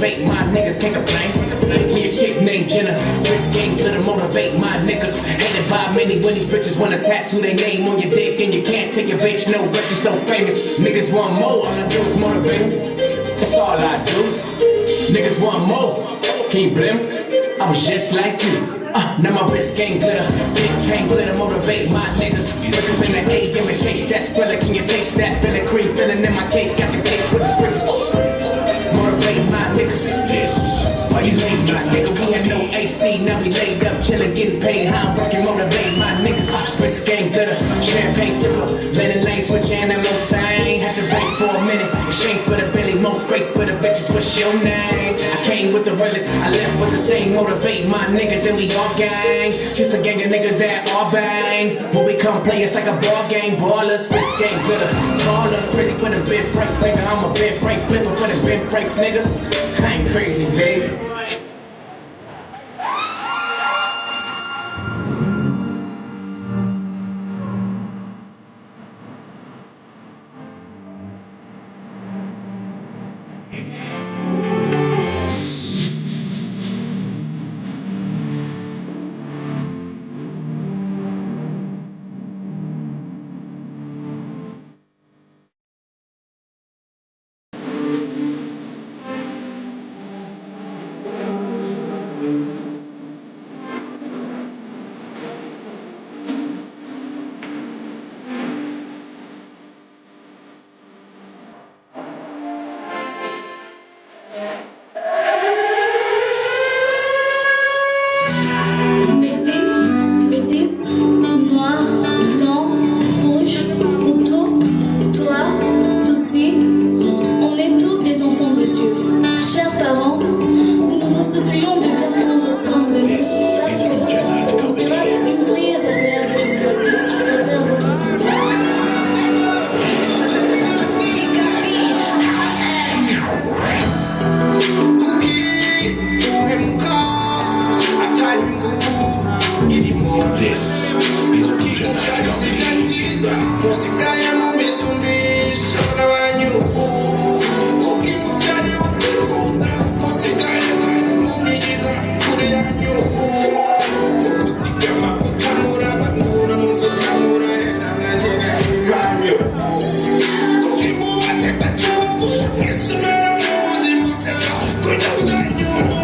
motivate my niggas, can't complain. Me a chick named Jenna, wrist game glitter motivate my niggas. Hated by many when these bitches wanna tattoo their name on your dick and you can't take your bitch no, but she's so famous. Niggas want more, all I do is motivate them. That's all I do. Niggas want more, can you blame? I was just like you. Now my wrist game glitter, big chain glitter motivate my niggas. Wake up in the AM and chase that Skrilla. Can you taste that Billy cream filling in my cake? Got the cake with the sprinkles. Motivate my niggas. Yes. Why you late, my nigga? We had no AC, now we laid up, chillin', getting paid. How I'm working, motivate my niggas. Wrist game glitter, champagne sipper, letting lane switch animals. I ain't had to wait for a minute. Exchange for the Billy, more space for the bitches. What's your name? I came with the realest, I left with the same. Motivate my niggas and we all gang. Just a gang of niggas that all bang. When we come play, it's like a ball game. Ballers, wrist game glitter. Ballers, crazy for the big breaks, nigga. I'm a big break flipper for the big breaks, nigga. I ain't crazy, baby. This is Puja Night Comedy. Música ya no me zumbisha na wanyu. Ukimujali wakifuza. Música ya mumigiza kuri yanyu. Tukusiga makutamura bagura mugutamura hena ngashira wanyu. Tukimuwate bachuku. Yesu mera muzi mutela kunyanga nyu.